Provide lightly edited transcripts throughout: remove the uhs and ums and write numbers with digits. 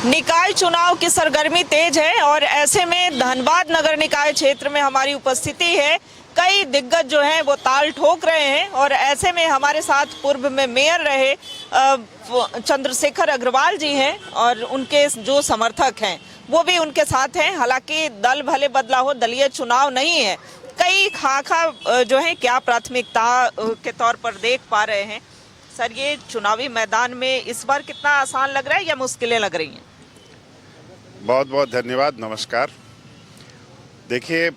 निकाय चुनाव की सरगर्मी तेज है और ऐसे में धनबाद नगर निकाय क्षेत्र में हमारी उपस्थिति है। कई दिग्गज जो हैं वो ताल ठोक रहे हैं और ऐसे में हमारे साथ पूर्व में मेयर रहे चंद्रशेखर अग्रवाल जी हैं और उनके जो समर्थक हैं वो भी उनके साथ हैं। हालांकि दल भले बदला हो, दलीय चुनाव नहीं है। कई खाखा जो है क्या प्राथमिकता के तौर पर देख पा रहे हैं। सर, ये चुनावी मैदान में इस बार कितना आसान लग रहा है या मुश्किलें लग रही हैं? बहुत बहुत धन्यवाद, नमस्कार। देखिए,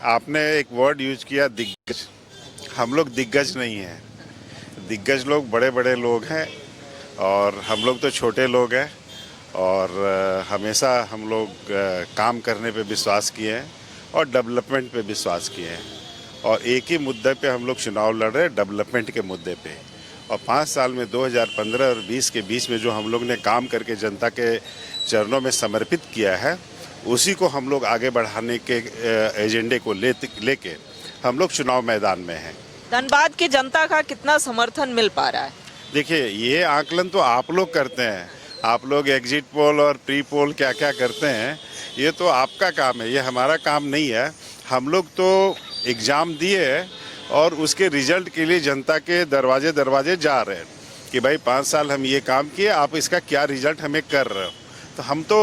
आपने एक वर्ड यूज किया, दिग्गज। हम लोग दिग्गज नहीं हैं। दिग्गज लोग बड़े बड़े लोग हैं और हम लोग तो छोटे लोग हैं और हमेशा हम लोग काम करने पे विश्वास किए हैं और डेवलपमेंट पे विश्वास किए हैं और एक ही मुद्दे पे हम लोग चुनाव लड़ रहे हैं, डेवलपमेंट के मुद्दे पे। और 5 साल में 2015 और 20 के बीच में जो हम लोग ने काम करके जनता के चरणों में समर्पित किया है, उसी को हम लोग आगे बढ़ाने के एजेंडे को लेके हम लोग चुनाव मैदान में हैं। धनबाद की जनता का कितना समर्थन मिल पा रहा है? देखिए, ये आकलन तो आप लोग करते हैं। आप लोग एग्जिट पोल और प्री पोल क्या क्या करते हैं, ये तो आपका काम है, ये हमारा काम नहीं है। हम लोग तो एग्ज़ाम दिए हैं और उसके रिजल्ट के लिए जनता के दरवाजे दरवाजे जा रहे हैं कि भाई 5 साल हम ये काम किए, आप इसका क्या रिजल्ट हमें कर रहे हो। तो हम तो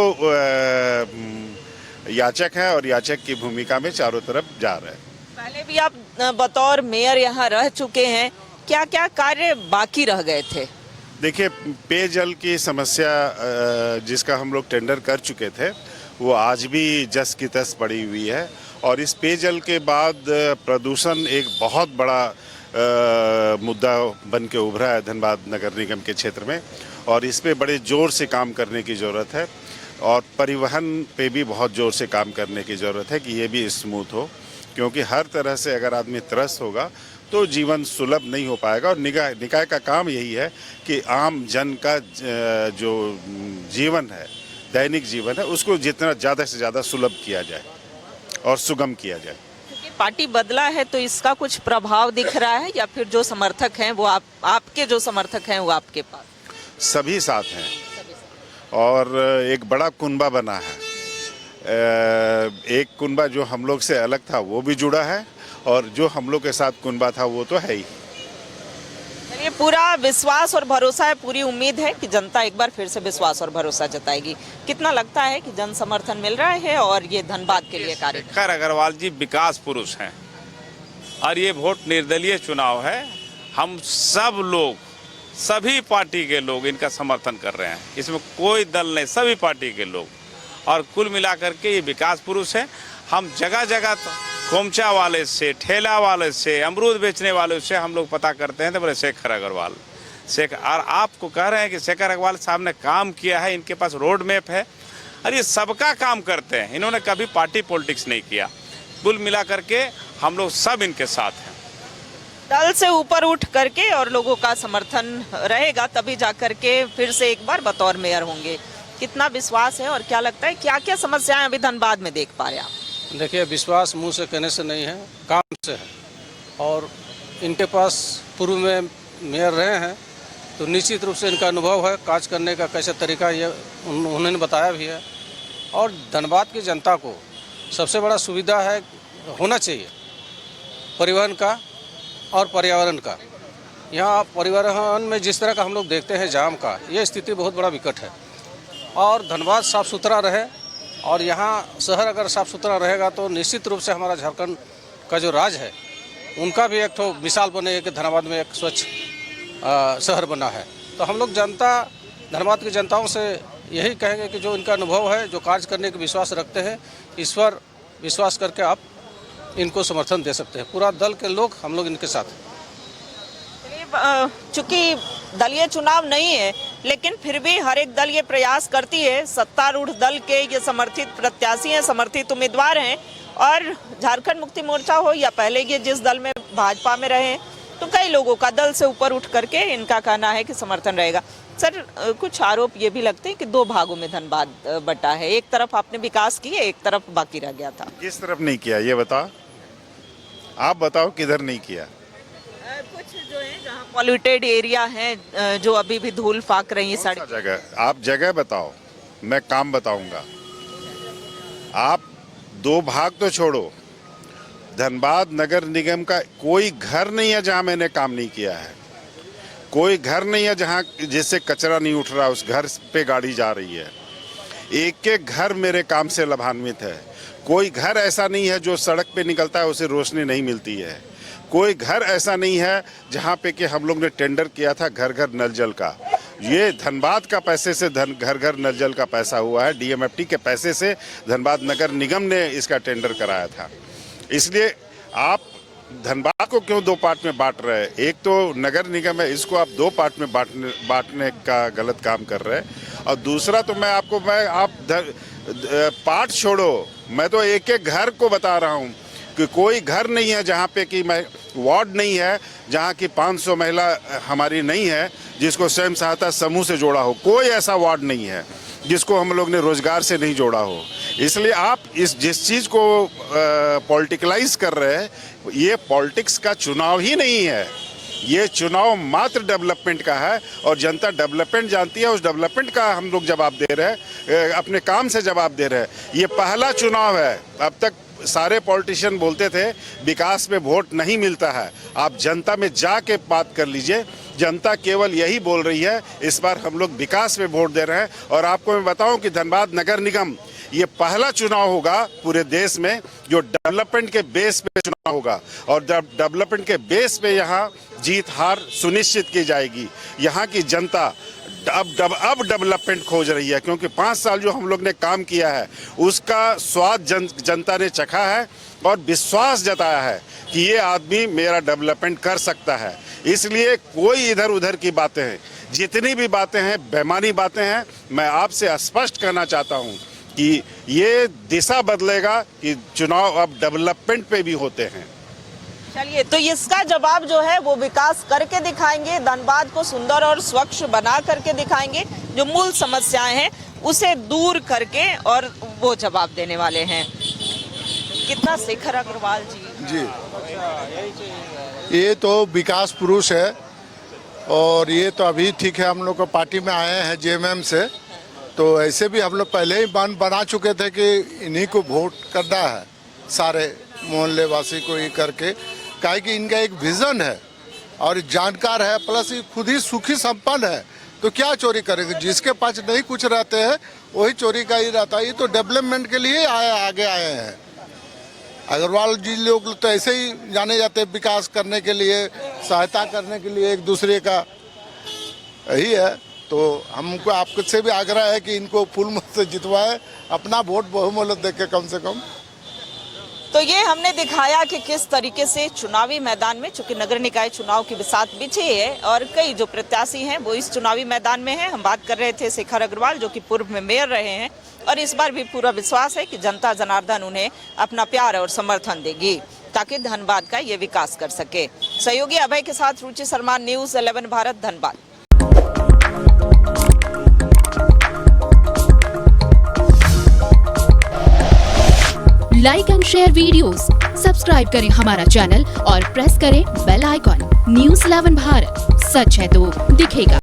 याचक हैं और याचक की भूमिका में चारों तरफ जा रहे हैं। पहले भी आप बतौर मेयर यहाँ रह चुके हैं, क्या क्या कार्य बाकी रह गए थे? देखिए, पेयजल की समस्या जिसका हम लोग टेंडर कर चुके थे, वो आज भी जस की तस पड़ी हुई है और इस पेयजल के बाद प्रदूषण एक बहुत बड़ा मुद्दा बन के उभरा है धनबाद नगर निगम के क्षेत्र में और इस पे बड़े ज़ोर से काम करने की ज़रूरत है और परिवहन पे भी बहुत ज़ोर से काम करने की ज़रूरत है कि ये भी स्मूथ हो, क्योंकि हर तरह से अगर आदमी त्रस्त होगा तो जीवन सुलभ नहीं हो पाएगा। और निकाय का काम यही है कि आम जन का जो जीवन है, दैनिक जीवन है, उसको जितना ज़्यादा से ज़्यादा सुलभ किया जाए और सुगम किया जाए। क्योंकि पार्टी बदला है तो इसका कुछ प्रभाव दिख रहा है या फिर जो समर्थक हैं वो आपके जो समर्थक हैं वो आपके पास सभी साथ हैं और एक बड़ा कुनबा बना है। एक कुनबा जो हम लोग से अलग था वो भी जुड़ा है और जो हम लोग के साथ कुनबा था वो तो है ही। ये पूरा विश्वास और भरोसा है, पूरी उम्मीद है कि जनता एक बार फिर से विश्वास और भरोसा जताएगी। कितना लगता है कि जन समर्थन मिल रहा है और ये धनबाद के लिए कार्य? शेखर अग्रवाल जी विकास पुरुष हैं और ये वोट निर्दलीय चुनाव है। हम सब लोग, सभी पार्टी के लोग इनका समर्थन कर रहे हैं। इसमें कोई दल नहीं, सभी पार्टी के लोग, और कुल मिलाकर के ये विकास पुरुष है। हम जगह जगह कोमचा वाले से, ठेला वाले से, अमरूद बेचने वाले से हम लोग पता करते हैं तो बोले शेखर अग्रवाल। और आपको कह रहे हैं कि शेखर अग्रवाल साहब ने काम किया है, इनके पास रोड मैप है और ये सबका काम करते हैं। इन्होंने कभी पार्टी पॉलिटिक्स नहीं किया। कुल मिला करके हम लोग सब इनके साथ हैं। दल से ऊपर उठ करके और लोगों का समर्थन रहेगा तभी जाकर के फिर से एक बार बतौर मेयर होंगे। कितना विश्वास है और क्या लगता है क्या क्या समस्याएं अभी धनबाद में देख पा रहे हैं आप? देखिए, विश्वास मुंह से कहने से नहीं है, काम से है। और इनके पास पूर्व में मेयर रहे हैं तो निश्चित रूप से इनका अनुभव है काज करने का, कैसे तरीका ये उन्होंने बताया भी है। और धनबाद की जनता को सबसे बड़ा सुविधा है होना चाहिए परिवहन का और पर्यावरण का। यहाँ परिवहन में जिस तरह का हम लोग देखते हैं जाम का, ये स्थिति बहुत बड़ा विकट है और धनबाद साफ़ सुथरा रहे और यहाँ शहर अगर साफ़ सुथरा रहेगा तो निश्चित रूप से हमारा झारखंड का जो राज है उनका भी एक तो मिसाल बने कि धनबाद में एक स्वच्छ शहर बना है। तो हम लोग जनता, धनबाद की जनताओं से यही कहेंगे कि जो इनका अनुभव है, जो कार्य करने के विश्वास रखते हैं, ईश्वर विश्वास करके आप इनको समर्थन दे सकते हैं। पूरा दल के लोग हम लोग इनके साथ हैं। चूंकि दलीय चुनाव नहीं है लेकिन फिर भी हर एक दल ये प्रयास करती है, सत्तारूढ़ दल के ये समर्थित प्रत्याशी हैं, समर्थित उम्मीदवार हैं और झारखंड मुक्ति मोर्चा हो या पहले ये जिस दल में भाजपा में रहे तो कई लोगों का दल से ऊपर उठ करके इनका कहना है कि समर्थन रहेगा। सर, कुछ आरोप ये भी लगते हैं कि 2 भागों में धनबाद बटा है, एक तरफ आपने विकास किया, एक तरफ बाकी रह गया था। किस तरफ नहीं किया ये बताओ, आप बताओ किधर नहीं किया? कुछ जो है जहाँ पॉल्यूटेड एरिया है, जो अभी भी धूल फाक रही है सड़क जगह, आप जगह बताओ। मैं काम बताऊंगा। आप दो भाग तो छोड़ो, धनबाद नगर निगम का कोई घर नहीं है जहां मैंने काम नहीं किया है। कोई घर नहीं है जहां जिससे कचरा नहीं उठ रहा, उस घर पे गाड़ी जा रही है। एक एक घर मेरे काम से लाभान्वित है। कोई घर ऐसा नहीं है जो सड़क पे निकलता है उसे रोशनी नहीं मिलती है। कोई घर ऐसा नहीं है जहां पे कि हम लोग ने टेंडर किया था घर घर नल जल का। ये धनबाद का पैसे से घर घर नल जल का पैसा हुआ है। डीएमएफटी के पैसे से धनबाद नगर निगम ने इसका टेंडर कराया था। इसलिए आप धनबाद को क्यों दो पार्ट में बांट रहे हैं? एक तो नगर निगम है, इसको आप दो पार्ट में बांटने का गलत काम कर रहे हैं। और दूसरा तो आप पार्ट छोड़ो, मैं तो एक एक घर को बता रहा हूँ कि कोई घर नहीं है जहाँ पे कि मैं वार्ड नहीं है जहाँ की 500 महिला हमारी नहीं है जिसको स्वयं सहायता समूह से जोड़ा हो। कोई ऐसा वार्ड नहीं है जिसको हम लोग ने रोजगार से नहीं जोड़ा हो। इसलिए आप जिस चीज़ को पॉलिटिकलाइज कर रहे हैं, ये पॉलिटिक्स का चुनाव ही नहीं है। ये चुनाव मात्र डेवलपमेंट का है और जनता डेवलपमेंट जानती है। उस डेवलपमेंट का हम लोग जवाब दे रहे हैं, अपने काम से जवाब दे रहे हैं। ये पहला चुनाव है। अब तक सारे पॉलिटिशियन बोलते थे विकास में वोट नहीं मिलता है। आप जनता में जाके बात कर लीजिए, जनता केवल यही बोल रही है इस बार हम लोग विकास में वोट दे रहे हैं। और आपको मैं बताऊं कि धनबाद नगर निगम ये पहला चुनाव होगा पूरे देश में जो डेवलपमेंट के बेस पे चुनाव होगा। और डेवलपमेंट के बेस पे यहाँ जीत हार सुनिश्चित की जाएगी। यहाँ की जनता अब डेवलपमेंट खोज रही है, क्योंकि 5 साल जो हम लोग ने काम किया है उसका स्वाद जनता ने चखा है और विश्वास जताया है कि ये आदमी मेरा डेवलपमेंट कर सकता है। इसलिए कोई इधर उधर की बातें हैं, जितनी भी बातें हैं बेमानी बातें हैं। मैं आपसे स्पष्ट कहना चाहता हूँ कि ये दिशा बदलेगा कि चुनाव अब डेवलपमेंट पे भी होते हैं। चलिए, तो इसका जवाब जो है वो विकास करके दिखाएंगे, धनबाद को सुंदर और स्वच्छ बना करके दिखाएंगे। जो मूल समस्याएं हैं उसे दूर करके और वो जवाब देने वाले हैं। कितना शेखर अग्रवाल जी ये तो विकास पुरुष है और ये तो अभी ठीक है। हम लोग को पार्टी में आए हैं जेएमएम से, तो ऐसे भी हम लोग पहले ही बना चुके थे कि इन्हीं को वोट करना है, सारे मोहल्ले वासी को ये करके। काहे कि इनका एक विजन है और जानकार है, प्लस ये खुद ही सुखी संपन्न है, तो क्या चोरी करेंगे? जिसके पास नहीं कुछ रहते हैं वही चोरी का ही रहता है। ये तो डेवलपमेंट के लिए आगे आए हैं। अग्रवाल जी लोग तो ऐसे ही जाने जाते हैं विकास करने के लिए, सहायता करने के लिए एक दूसरे का, यही है। तो हमको आपसे भी आग्रह है कि इनको फुल मत से जितवाए, अपना वोट बहुमूल्य देके कम से कम। तो ये हमने दिखाया कि किस तरीके से चुनावी मैदान में, चूंकि नगर निकाय चुनाव की बिसात बिछी है और कई जो प्रत्याशी हैं वो इस चुनावी मैदान में हैं। हम बात कर रहे थे शेखर अग्रवाल जो कि पूर्व में मेयर रहे हैं और इस बार भी पूरा विश्वास है कि जनता जनार्दन उन्हें अपना प्यार और समर्थन देगी ताकि धनबाद का ये विकास कर सके। सहयोगी अभय के साथ Ruchi Sharma, news 11 Bharat, Dhanbad. Like and share videos, subscribe करें हमारा चैनल और प्रेस करें बेल आइकॉन। न्यूज़ 11 भारत, सच है तो दिखेगा।